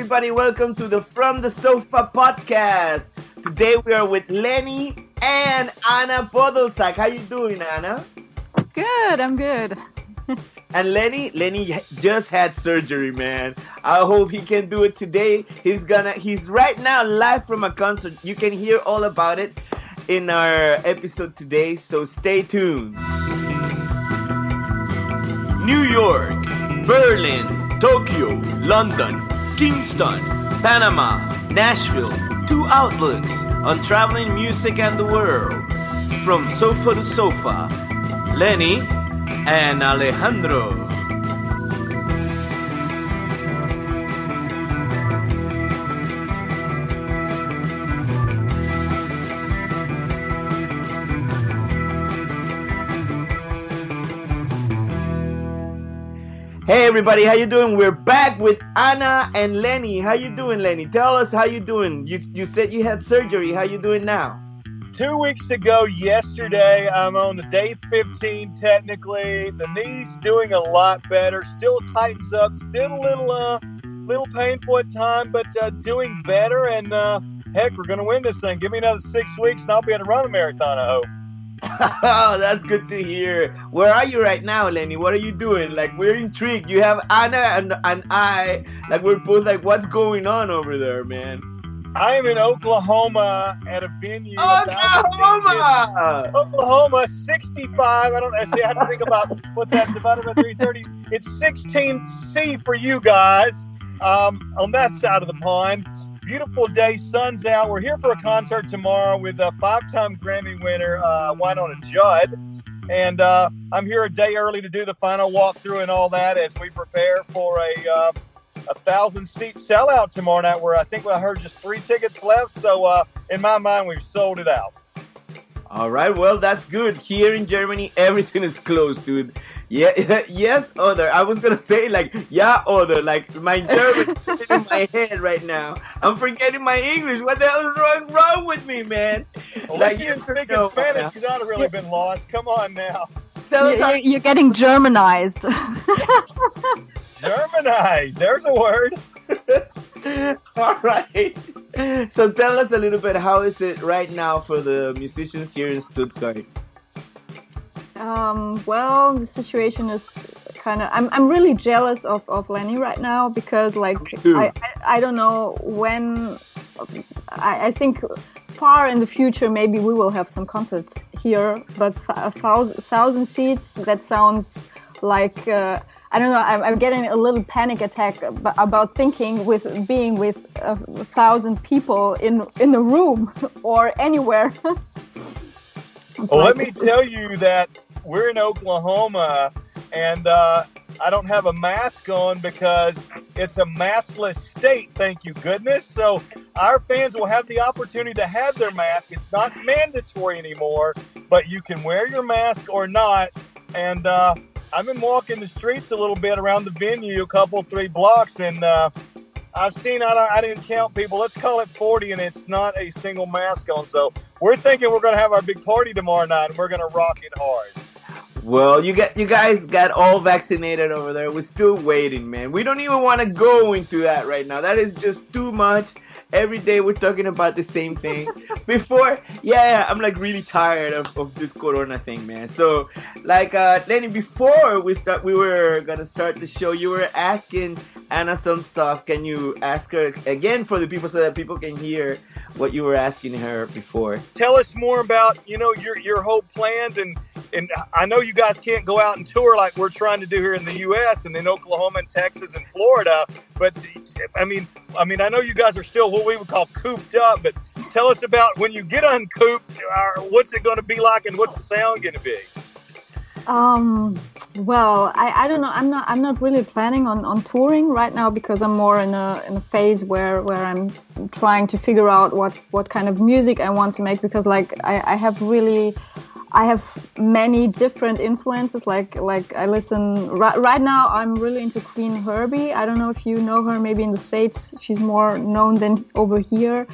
everybody. Welcome to the From the Sofa podcast. Today we are with Lenny and Anna Podolsak. How you doing, Anna? Good, I'm good. And Lenny just had surgery, man. I hope he can do it today. He's right now live from a concert. You can hear all about it in our episode today, so stay tuned. New York, Berlin, Tokyo, London, Kingston, Panama, Nashville. 2 outlooks on traveling music and the world. From sofa to sofa, Lenny and Alejandro. Hey everybody, how you doing? We're back with Anna and Lenny. How you doing, Lenny? Tell us how you doing. You said you had surgery. How you doing now? 2 weeks ago yesterday, I'm on the day 15 technically. The knee's doing a lot better. Still tightens up. Still a little painful at time, but doing better. And heck, we're going to win this thing. Give me another 6 weeks and I'll be able to run a marathon, I hope. Oh, that's good to hear. Where are you right now, Lenny? What are you doing? Like, we're intrigued. You have Anna and I. Like, we're both like, what's going on over there, man? I am in Oklahoma at a venue. Oklahoma, 65. I don't see. I have to think about what's that divided by 330. It's 16C for you guys. On that side of the pond. Beautiful day, sun's out. We're here for a concert tomorrow with a 5-time Grammy winner, Wynona Judd. And I'm here a day early to do the final walkthrough and all that as we prepare for a 1,000-seat sellout tomorrow night, where I think I heard just 3 tickets left. So in my mind, we've sold it out. All right, well, that's good. Here in Germany, everything is closed, dude. Yeah, yes, other. I was gonna say like, yeah, other. Like my German is in my head right now. I'm forgetting my English. What the hell is wrong with me, man? Well, like you speak in Spanish, because I'd have really been lost. Come on now. You're getting Germanized. Germanized. There's a word. All right. So tell us a little bit, how is it right now for the musicians here in Stuttgart? Well, the situation is kind of... I'm really jealous of Lenny right now because, like, I don't know when... I think far in the future, maybe we will have some concerts here, but 1,000 seats, that sounds like... I don't know. I'm getting a little panic attack about thinking being with 1,000 people in the room or anywhere. Well, let me tell you that we're in Oklahoma, and I don't have a mask on because it's a maskless state. Thank you, goodness. So our fans will have the opportunity to have their mask. It's not mandatory anymore, but you can wear your mask or not. And I've been walking the streets a little bit around the venue, 3 blocks, and I've seen, I didn't count people, let's call it 40, and it's not a single mask on. So we're thinking we're going to have our big party tomorrow night, and we're going to rock it hard. Well, you guys got all vaccinated over there. We're still waiting, man. We don't even want to go into that right now. That is just too much. Every day we're talking about the same thing. Before, I'm like really tired of this Corona thing, man. So, like, Lenny, before we were gonna start the show, you were asking Anna some stuff. Can you ask her again for the people so that people can hear what you were asking her before? Tell us more about, your whole plans, and I know you guys can't go out and tour like we're trying to do here in the U.S. and in Oklahoma and Texas and Florida, but I mean, I know you guys are still what we would call cooped up, but tell us about when you get uncooped, what's it going to be like and what's the sound going to be? Well, I don't know. I'm not really planning on touring right now because I'm more in a phase where I'm trying to figure out what kind of music I want to make, because like I have many different influences. Like I listen right now. I'm really into Queen Herbie. I don't know if you know her. Maybe in the States she's more known than over here.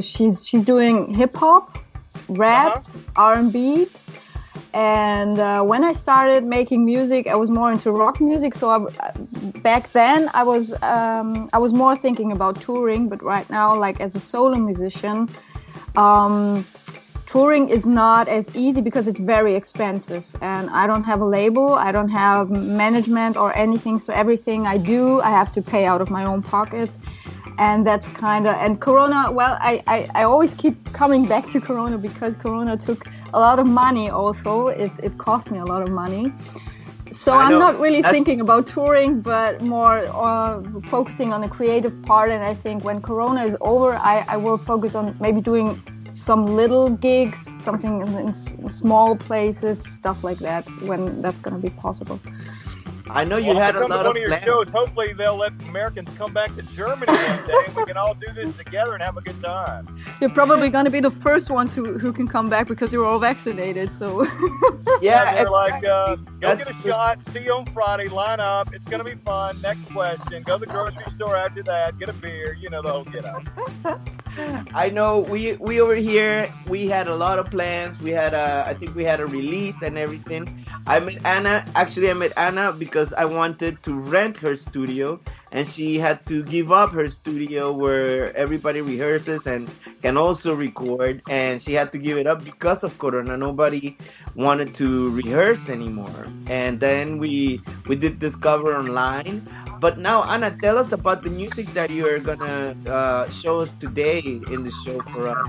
She's doing hip hop, rap, R&B, And when I started making music, I was more into rock music. So back then I was more thinking about touring. But right now, like as a solo musician, touring is not as easy because it's very expensive. And I don't have a label, I don't have management or anything. So everything I do, I have to pay out of my own pocket. And that's and Corona, well, I always keep coming back to Corona because Corona took a lot of money also. It cost me a lot of money. So I'm not really thinking about touring, but more focusing on the creative part. And I think when Corona is over, I will focus on maybe doing some little gigs, something in small places, stuff like that, when that's going to be possible. I know you had a lot of your shows. Hopefully they'll let Americans come back to Germany one day and we can all do this together and have a good time. You're probably going to be the first ones who can come back because you're all vaccinated. So yeah, they're like, go get a shot, see you on Friday, line up, it's going to be fun, next question, go to the grocery store after that, get a beer, you know the whole get up. I know we over here, we had a lot of plans. We had I think we had a release and everything. I met Anna because I wanted to rent her studio, and she had to give up her studio where everybody rehearses and can also record, and she had to give it up because of Corona. Nobody wanted to rehearse anymore. And then we did discover online. But now, Anna, tell us about the music that you are gonna show us today in the show for us.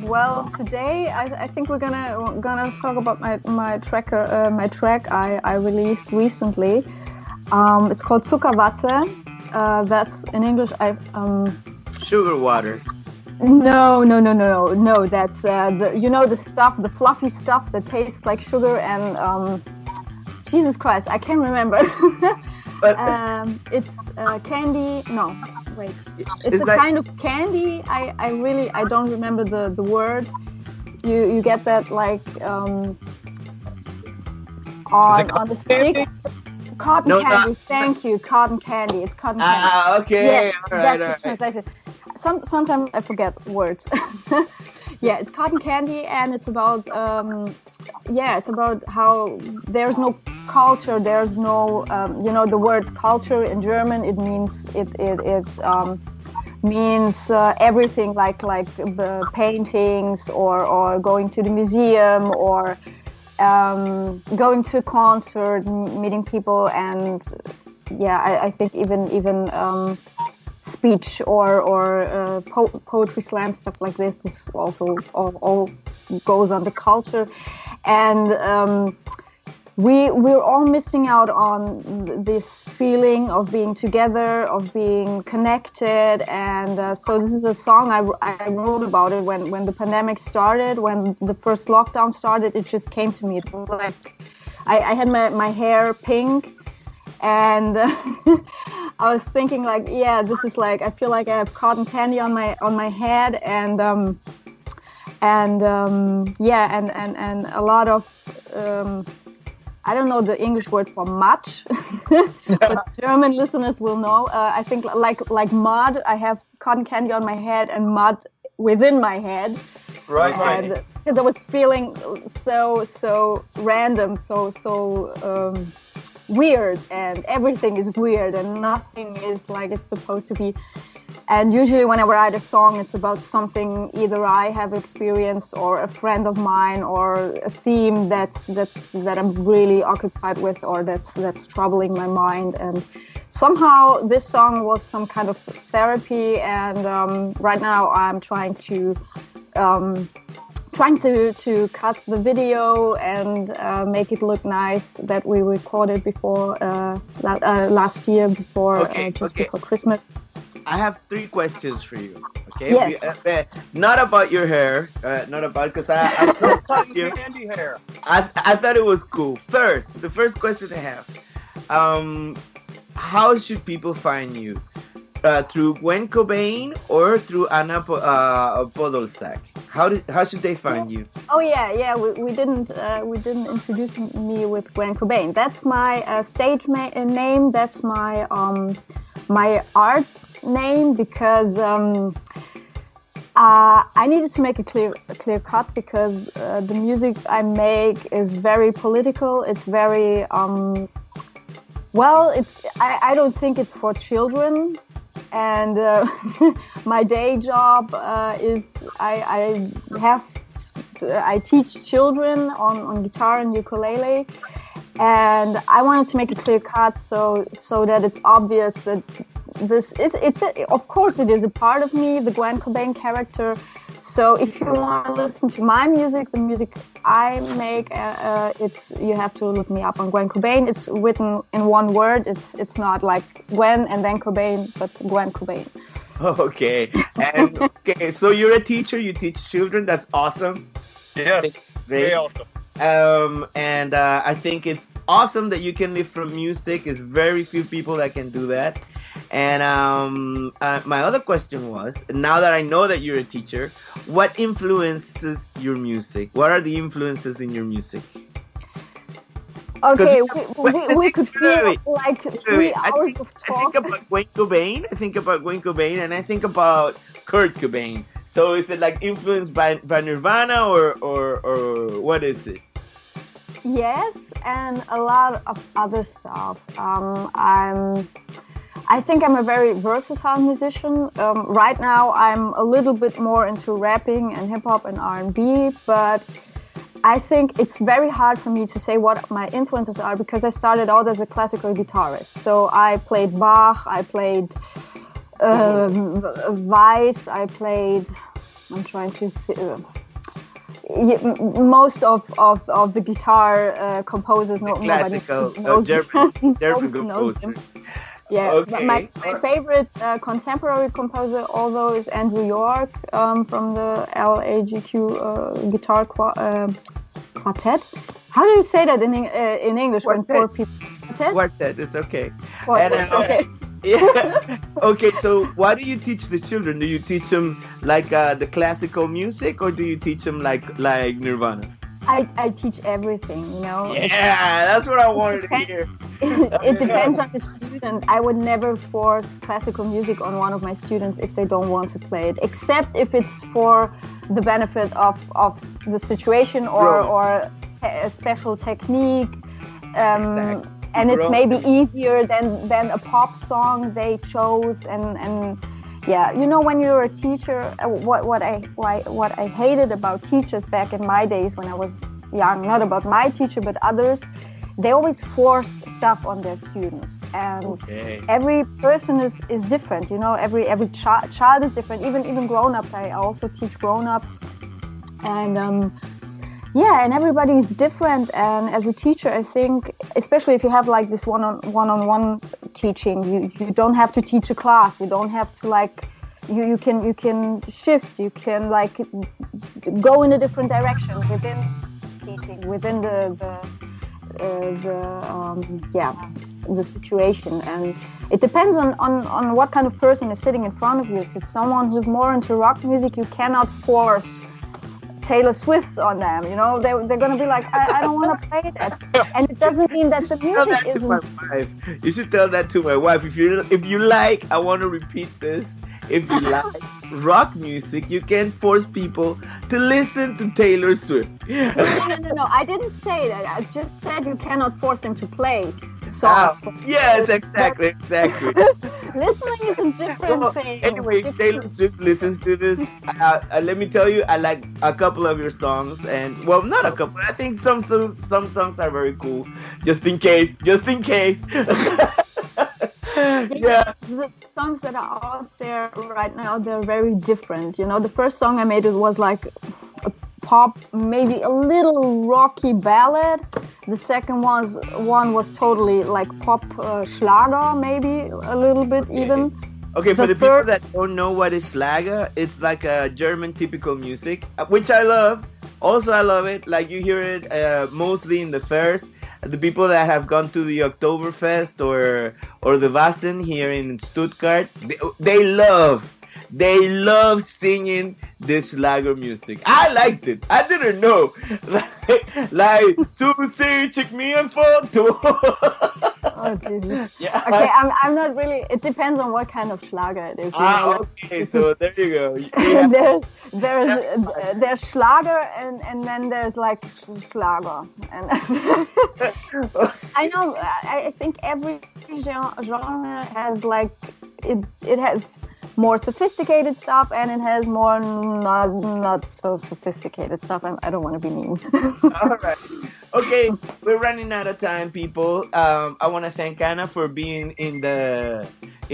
Well, today I think we're gonna talk about my track I released recently. It's called Zuckerwatte. That's in English. Sugar water. No. That's the stuff, the fluffy stuff that tastes like sugar and Jesus Christ, I can't remember. But it's candy. No, wait. It's a kind of candy. I don't remember the word. You get that like on the stick. Cotton candy. Thank you. Cotton candy. It's cotton candy. Okay. Yes, all right, that's the translation. Sometimes I forget words. Yeah, it's cotton candy, and it's about it's about how there's no culture, there's no the word culture in German, it means means everything, like paintings or going to the museum or going to a concert, meeting people, and I think even speech or poetry slam, stuff like this is also all goes on the culture. And we're all missing out on this feeling of being together, of being connected. And so this is a song I wrote about it when the pandemic started, when the first lockdown started. It just came to me. It was like I had my hair pink, and I was thinking like, this is like, I feel like I have cotton candy on my head, and a lot of I don't know the English word for much, but German listeners will know. I think like mud. I have cotton candy on my head and mud within my head. Right. Because I was feeling so random, so weird, and everything is weird, and nothing is like it's supposed to be. And usually when I write a song, it's about something either I have experienced or a friend of mine, or a theme that I'm really occupied with, or that's troubling my mind. And somehow this song was some kind of therapy. And right now I'm trying to cut the video and make it look nice, that we recorded before last year, before before Christmas. I have 3 questions for you. Okay, yes. Not about your hair, not about, because I cotton candy hair. I thought it was cool. The first question I have, how should people find you? Through Gwencobain or through Anna Podolsak? How should they find you? Oh we didn't introduce me with Gwencobain. That's my stage name. That's my my art name, because I needed to make a clear cut because the music I make is very political. It's very I don't think it's for children. And my day job is I teach children on guitar and ukulele, and I wanted to make a clear cut so that it's obvious that of course it is a part of me, the Gwencobain character. So if you want to listen to my music, the music I make, you have to look me up on Gwencobain. It's written in one word. It's not like Gwen and then Cobain, but Gwencobain. Okay. And okay, so you're a teacher. You teach children. That's awesome. Yes, very awesome. And I think it's awesome that you can live from music. There's very few people that can do that. And my other question was, now that I know that you're a teacher, what influences your music? What are the influences in your music? Okay, we could feel like 3 hours of talk. I think about Gwencobain, and I think about Kurt Cobain. So is it like influenced by Nirvana or what is it? Yes, and a lot of other stuff. I think I'm a very versatile musician. Right now, I'm a little bit more into rapping and hip-hop and R&B, but I think it's very hard for me to say what my influences are because I started out as a classical guitarist. So I played Bach, I played Weiss, I played... I'm trying to see... most of the guitar composers, nobody knows them. Yeah, okay. My favorite contemporary composer, although, is Andrew York from the LAGQ guitar quartet. How do you say that in English? Quartet. When 4 people Quartet, it's okay. Quartet, okay. Yeah. Okay, so why do you teach the children? Do you teach them like the classical music, or do you teach them like Nirvana? I teach everything, you know. Yeah, that's what I wanted to hear. It depends on the student. I would never force classical music on one of my students if they don't want to play it, except if it's for the benefit of the situation or a special technique. Exactly. And it may be easier than a pop song they chose. And yeah, you know, when you're a teacher, what I hated about teachers back in my days when I was young, not about my teacher but others, they always force stuff on their students, and every person is different. You know, every child is different. Even grown-ups. I also teach grown-ups, and and everybody is different. And as a teacher, I think, especially if you have like this one-on-one teaching, you don't have to teach a class. You don't have to like you can shift. You can like go in a different direction within teaching, within the situation. And it depends on what kind of person is sitting in front of you. If it's someone who's more into rock music, you cannot force Taylor Swift on them, you know. They're gonna be like, I don't want to play that, and it doesn't mean that the music isn't. You should tell that to my wife. If you like, I want to repeat this. If you like rock music, you can force people to listen to Taylor Swift. No, I didn't say that. I just said you cannot force them to play songs. Yes, exactly. Listening is a different thing. Anyway, if Taylor Swift listens to this, let me tell you, I like a couple of your songs, and well, not a couple. I think some songs are very cool. Just in case. Yeah. The songs that are out there right now, they're very different. You know, the first song I made, it was like a pop, maybe a little rocky ballad. The second one was totally like pop Schlager, maybe a little bit even. Okay, for the people that don't know what is Schlager, it's like a German typical music, which I love. Also, I love it. Like you hear it mostly in the fairs. The people that have gone to the Oktoberfest or the Wassen here in Stuttgart, they love singing this Schlager music. I liked it. I didn't know. Like Susie, check me a photo. Oh, Jesus. Yeah. Okay, I'm not really. It depends on what kind of Schlager it is. Okay. So there you go. There's Schlager and then there's like Schlager. And I know. I think every genre has like it has more sophisticated stuff and it has more not so sophisticated stuff. I don't want to be mean. All right. Okay, we're running out of time, people. I want to thank Anna for being in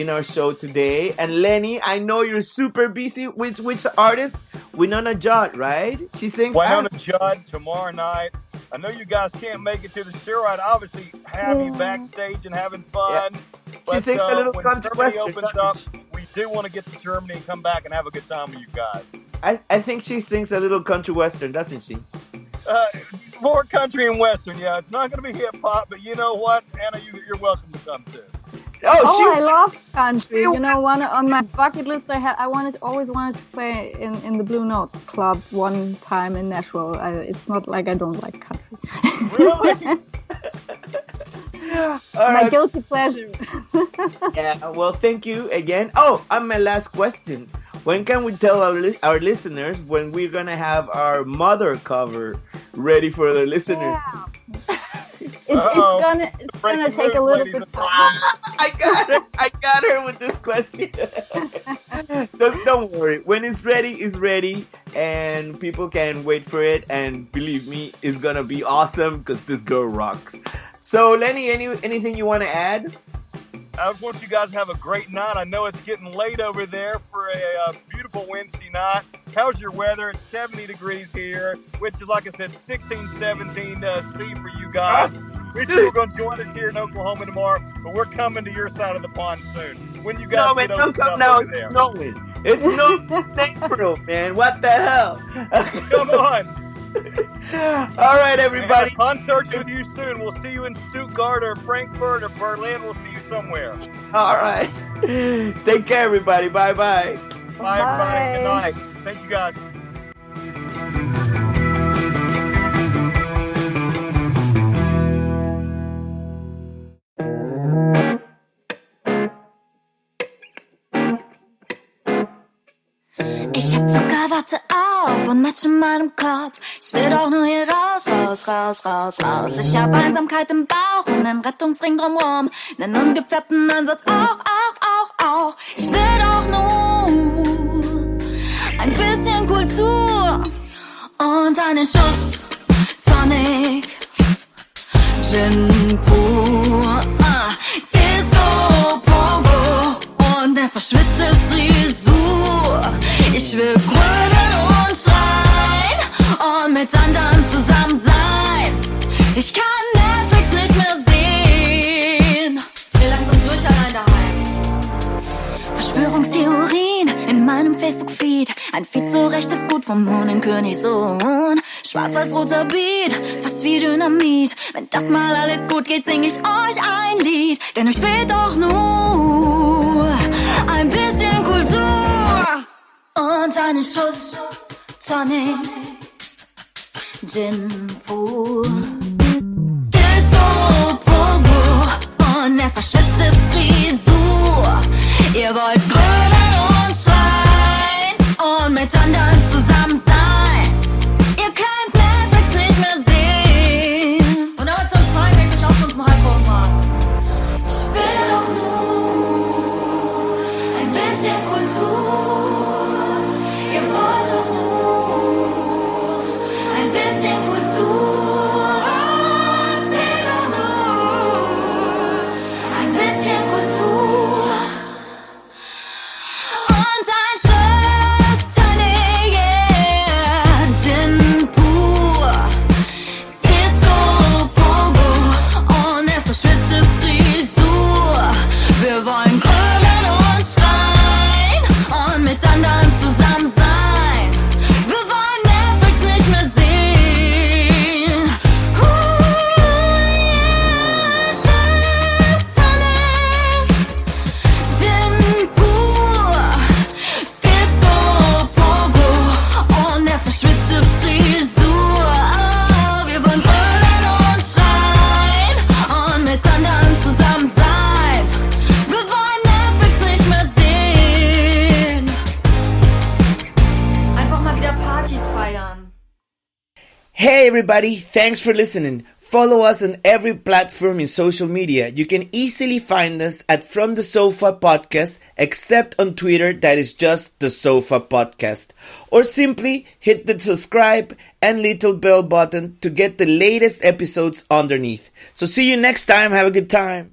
our show today. And Lenny, I know you're super busy. Which artist? Wynona Judd, right? She sings. Wynona Judd tomorrow night. I know you guys can't make it to the show. I'd obviously have you backstage and having fun. Yeah. But She sings a little when country Germany western, opens up, we do want to get to Germany and come back and have a good time with you guys. I think she sings a little country western, doesn't she? More country and western, yeah. It's not going to be hip hop, but you know what, Anna, you're welcome to come too. I love country. You know, on my bucket list, always wanted to play in the Blue Note Club one time in Nashville. It's not like I don't like country. Really? My guilty pleasure. Yeah. Well, thank you again. Oh, and my last question. When can we tell our listeners when we're gonna have our Mother cover ready for the listeners? Yeah. It's gonna take a little bit of time. I got her with this question. Don't worry. When it's ready, and people can wait for it. And believe me, it's gonna be awesome because this girl rocks. So, Lenny, anything you want to add? I just want you guys to have a great night. I know it's getting late over there for a beautiful Wednesday night. How's your weather? It's 70 degrees here, which is, like I said, 16, 17 C for you guys. Wish you were going to join us here in Oklahoma tomorrow, but we're coming to your side of the pond soon. When you guys get over now. there. It's snowing. It's snowing in April, man. What the hell? Come on. All right, everybody. Concerts with you soon. We'll see you in Stuttgart or Frankfurt or Berlin. We'll see you somewhere. All right. Take care, everybody. Bye-bye. Bye. Good night. Thank you, guys. Ich hab Zuckerwatte auf und Matsch in meinem Kopf. Ich will doch nur hier raus, raus, raus, raus, raus. Ich hab Einsamkeit im Bauch und einen Rettungsring drumrum. Nen ungefärbten Ansatz auch. Ich will doch nur ein bisschen Kultur und einen Schuss Tonic, Gin pur, Disco, Pogo und eine verschwitzte Frisur. Ich will grölen und schreien und mit anderen zusammen sein. Ich kann Netflix nicht mehr sehen. Ich will langsam durch allein daheim. Verschwörungstheorien in meinem Facebook-Feed. Ein Feed so recht ist gut vom Mohnenkönigssohn. Schwarz-weiß-roter Beat, fast wie Dynamit. Wenn das mal alles gut geht, sing ich euch ein Lied. Denn euch fehlt doch nur ein bisschen Kultur und einen Schuss Tonic, Gin pur, Disco, Pogo und eine verschwitzte Frisur. Ihr wollt grölen und schreien und mit anderen zusammen sein. Ihr könnt Netflix nicht mehr sehen. Und Amazon Prime hängt euch auch schon zum Hals rausmachen. Ich will doch nur ein bisschen Kultur. Ihr wollt doch nur ein bisschen Kultur. Es fehlt doch nur ein bisschen Kultur. Und ein Schuss Tonic, yeah, Gin pur, Disco, Pogo und eine verschwitzte Frisur. Wir wollen grölen und schreien und mit anderen zusammen sein. Wir wollen Netflix nicht mehr sehen. Hey everybody, thanks for listening. Follow us on every platform in social media. You can easily find us at From the Sofa Podcast, except on Twitter, that is just the Sofa Podcast. Or simply hit the subscribe and little bell button to get the latest episodes underneath. So see you next time. Have a good time.